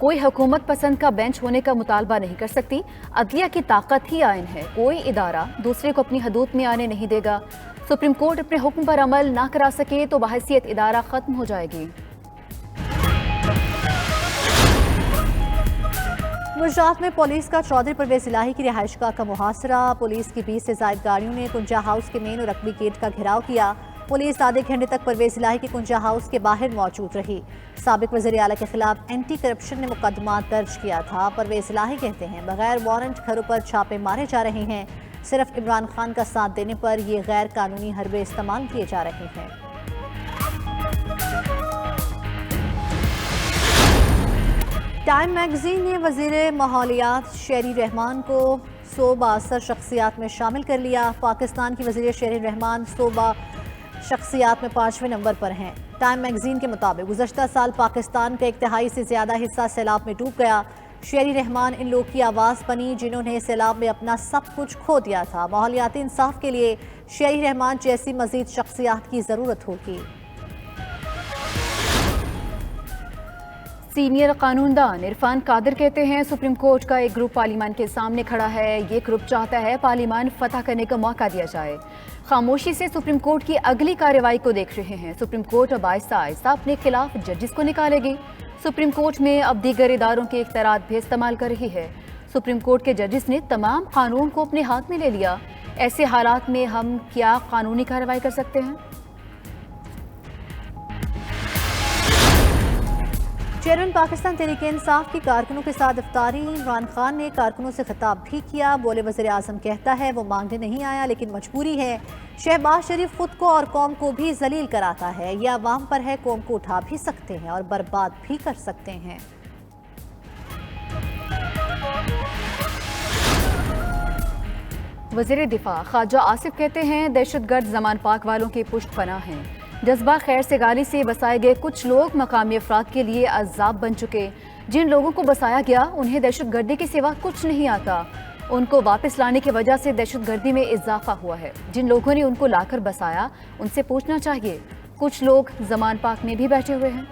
کوئی حکومت پسند کا بینچ ہونے کا مطالبہ نہیں کر سکتی. عدلیہ کی طاقت ہی آئین ہے. کوئی ادارہ دوسرے کو اپنی حدود میں آنے نہیں دے گا. سپریم کورٹ اپنے حکم پر عمل نہ کرا سکے تو بحیثیت ادارہ ختم ہو جائے گی. گجرات میں پولیس کا چودھری پرویز الہی کی رہائش گاہ کا محاصرہ. پولیس کی 20 سے زائد گاڑیوں نے کنجا ہاؤس کے مین اور رقبی گیٹ کا گھیراؤ کیا. پولیس آدھے گھنٹے تک پرویز الہی کے کنجا ہاؤس کے باہر موجود رہی. سابق وزیر اعلیٰ کے خلاف اینٹی کرپشن نے مقدمات درج کیا تھا. پرویز الہی کہتے ہیں بغیر وارنٹ گھروں پر چھاپے مارے جا رہے ہیں. صرف عمران خان کا ساتھ دینے پر یہ غیر قانونی حربے استعمال کیے جا رہے ہیں. ٹائم میگزین نے وزیر ماحولیات شہری رحمان کو 100 بااثر شخصیات میں شامل کر لیا. پاکستان کی وزیر شہری رحمان 100 شخصیات میں 5ویں نمبر پر ہیں. ٹائم میگزین کے مطابق گزشتہ سال پاکستان کا 1/3 سے زیادہ حصہ سیلاب میں ڈوب گیا. شہری رحمان ان لوگ کی آواز بنی جنہوں نے سیلاب میں اپنا سب کچھ کھو دیا تھا. ماحولیاتی انصاف کے لیے شہری رحمان جیسی مزید شخصیات کی ضرورت ہوگی. سینئر قانوندان عرفان قادر کہتے ہیں سپریم کورٹ کا ایک گروپ پارلیمان کے سامنے کھڑا ہے. یہ گروپ چاہتا ہے پارلیمان فتح کرنے کا موقع دیا جائے. خاموشی سے سپریم کورٹ کی اگلی کارروائی کو دیکھ رہے ہیں. سپریم کورٹ اب آہستہ آہستہ اپنے خلاف ججز کو نکالے گی. سپریم کورٹ میں اب دیگر اداروں کے اختیارات بھی استعمال کر رہی ہے. سپریم کورٹ کے ججز نے تمام قانون کو اپنے ہاتھ میں لے لیا. ایسے حالات میں ہم کیا قانونی کارروائی کر سکتے ہیں؟ چیئرمین پاکستان تحریک انصاف کی کارکنوں کے ساتھ افطاری. عمران خان نے کارکنوں سے خطاب بھی کیا. بولے وزیر اعظم کہتا ہے وہ مانگنے نہیں آیا لیکن مجبوری ہے. شہباز شریف خود کو اور قوم کو بھی ذلیل کراتا ہے. یہ عوام پر ہے. قوم کو اٹھا بھی سکتے ہیں اور برباد بھی کر سکتے ہیں. وزیر دفاع خواجہ آصف کہتے ہیں دہشت گرد زمان پاک والوں کے پشت پناہ ہیں. جذبہ خیر سگالی سے بسائے گئے کچھ لوگ مقامی افراد کے لیے عذاب بن چکے. جن لوگوں کو بسایا گیا انہیں دہشت گردی کے سوا کچھ نہیں آتا. ان کو واپس لانے کی وجہ سے دہشت گردی میں اضافہ ہوا ہے. جن لوگوں نے ان کو لا کر بسایا ان سے پوچھنا چاہیے. کچھ لوگ زمان پاک میں بھی بیٹھے ہوئے ہیں.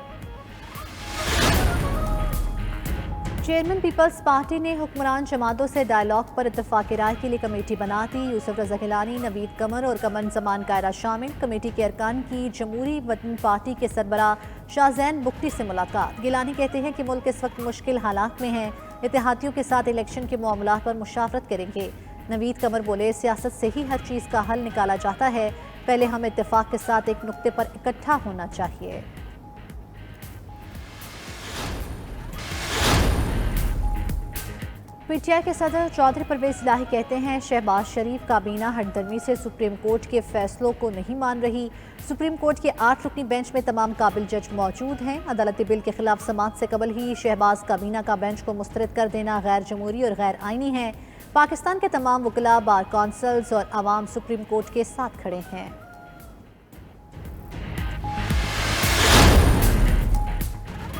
چیئرمین پیپلز پارٹی نے حکمران جماعتوں سے ڈائیلاگ پر اتفاق رائے کے لیے کمیٹی بنا دی. یوسف رضا گیلانی، نوید قمر اور قمر زمان کائرہ شامل. کمیٹی کے ارکان کی جمہوری وطن پارٹی کے سربراہ شاہ زین بگٹی سے ملاقات. گیلانی کہتے ہیں کہ ملک اس وقت مشکل حالات میں ہے. اتحادیوں کے ساتھ الیکشن کے معاملات پر مشاورت کریں گے. نوید قمر بولے سیاست سے ہی ہر چیز کا حل نکالا جاتا ہے. پہلے ہم اتفاق کے ساتھ ایک نقطے پر اکٹھا ہونا چاہیے. پی ٹی آئی کے صدر چودھری پرویز الہی کہتے ہیں شہباز شریف کابینہ ہٹ درمی سے سپریم کورٹ کے فیصلوں کو نہیں مان رہی. سپریم کورٹ کے 8 رکنی بینچ میں تمام قابل جج موجود ہیں. عدالتی بل کے خلاف سماعت سے قبل ہی شہباز کابینہ کا بینچ کو مسترد کر دینا غیر جمہوری اور غیر آئینی ہے. پاکستان کے تمام وکلاء، بار کونسلز اور عوام سپریم کورٹ کے ساتھ کھڑے ہیں.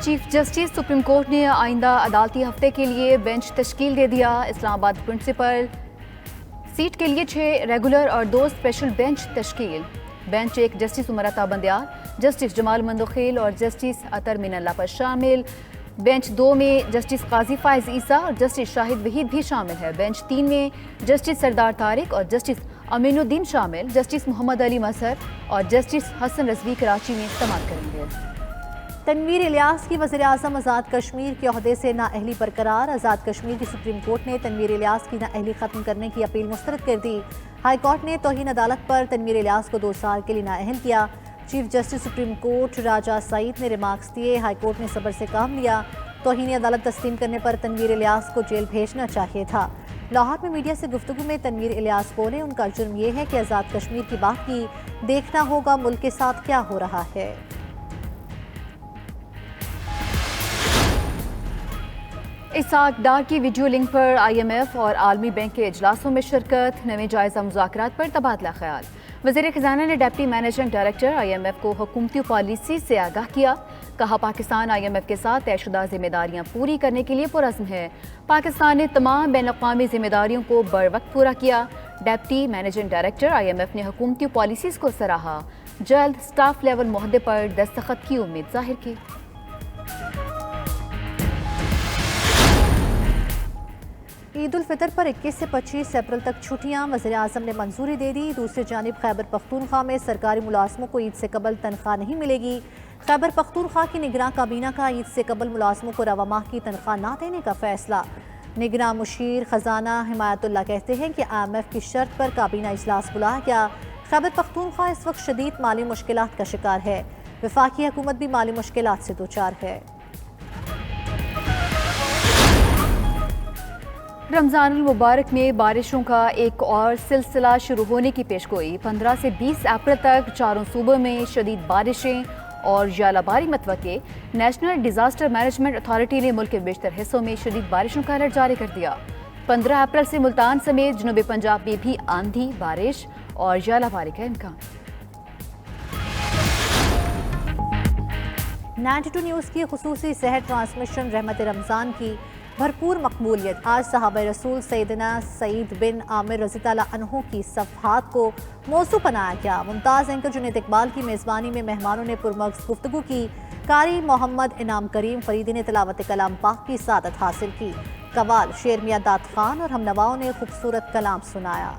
چیف جسٹس سپریم کورٹ نے آئندہ عدالتی ہفتے کے لیے بینچ تشکیل دے دیا. اسلام آباد پرنسپل سیٹ کے لیے 6 ریگولر اور 2 اسپیشل بینچ تشکیل. Bench 1 justice Umar Ata Bandial, justice جمال مندوخیل اور جسٹس اطہر من اللہ پر شامل. بینچ 2 میں جسٹس قاضی فائز عیسیٰ اور جسٹس شاہد وحید بھی شامل ہے. بینچ 3 میں جسٹس سردار طارق اور جسٹس امین الدین شامل. جسٹس محمد علی مظہر اور جسٹس حسن رضوی کراچی میں سماعت کریں گے. تنویر الیاس کی وزیر اعظم آزاد کشمیر کے عہدے سے نااہلی برقرار. آزاد کشمیر کی سپریم کورٹ نے تنویر الیاس کی نااہلی ختم کرنے کی اپیل مسترد کر دی. ہائی کورٹ نے توہین عدالت پر تنویر الیاس کو 2 سال کے لیے نااہل کیا. چیف جسٹس سپریم کورٹ راجہ سعید نے ریمارکس دیے. ہائی کورٹ نے صبر سے کام لیا. توہین عدالت تسلیم کرنے پر تنویر الیاس کو جیل بھیجنا چاہیے تھا. لاہور میں میڈیا سے گفتگو میں تنویر الیاس بولے ان کا جرم یہ ہے کہ آزاد کشمیر کی بات کی. دیکھنا ہوگا ملک کے ساتھ کیا ہو رہا ہے. اسحاق ڈار کی ویڈیو لنک پر آئی ایم ایف اور عالمی بینک کے اجلاسوں میں شرکت. نئے جائزہ مذاکرات پر تبادلہ خیال. وزیر خزانہ نے deputy managing director I M F کو حکومتی پالیسی سے آگاہ کیا. کہا پاکستان آئی ایم ایف کے ساتھ طے شدہ ذمہ داریاں پوری کرنے کے لیے پرعزم ہے. پاکستان نے تمام بین الاقوامی ذمہ داریوں کو بروقت پورا کیا. Deputy managing director I M F نے حکومتی پالیسیز کو سراہا. جلد سٹاف لیول معاہدے پر دستخط کی امید ظاہر کی. عید الفطر پر 21 سے 25 اپریل تک چھٹیاں، وزیر اعظم نے منظوری دے دی۔ دوسری جانب خیبر پختونخوا میں سرکاری ملازموں کو عید سے قبل تنخواہ نہیں ملے گی۔ خیبر پختونخوا کی نگراں کابینہ کا عید سے قبل ملازموں کو رواں ماہ کی تنخواہ نہ دینے کا فیصلہ۔ نگراں مشیر خزانہ حمایت اللہ کہتے ہیں کہ IMF کی شرط پر کابینہ اجلاس بلایا گیا۔ خیبر پختونخوا اس وقت شدید مالی مشکلات کا شکار ہے۔ وفاقی حکومت بھی مالی مشکلات سے دوچار ہے۔ رمضان المبارک میں بارشوں کا ایک اور سلسلہ شروع ہونے کی پیشگوئی۔ 15 سے 20 اپریل تک چاروں صوبوں میں شدید بارشیں اور ژالہ باری متوقع۔ نیشنل ڈیزاسٹر مینجمنٹ اتھارٹی نے ملک کے بیشتر حصوں میں شدید بارشوں کا الرٹ جاری کر دیا۔ 15 اپریل سے ملتان سمیت جنوبی پنجاب میں بھی آندھی، بارش اور ژالہ باری کا امکان۔ 92 نیوز کی خصوصی سحر ٹرانسمیشن رحمت رمضان کی بھرپور مقبولیت۔ آج صحابہ رسول سیدنا سعید بن عامر رضی اللہ عنہ کی صفحات کو موضوع بنایا گیا۔ ممتاز اینکر جنید اقبال کی میزبانی میں مہمانوں نے پرمغز گفتگو کی۔ قاری محمد انعام کریم فریدی نے تلاوت کلام پاک کی سعادت حاصل کی۔ قوال شیر میاں داد خان اور ہم نواؤں نے خوبصورت کلام سنایا۔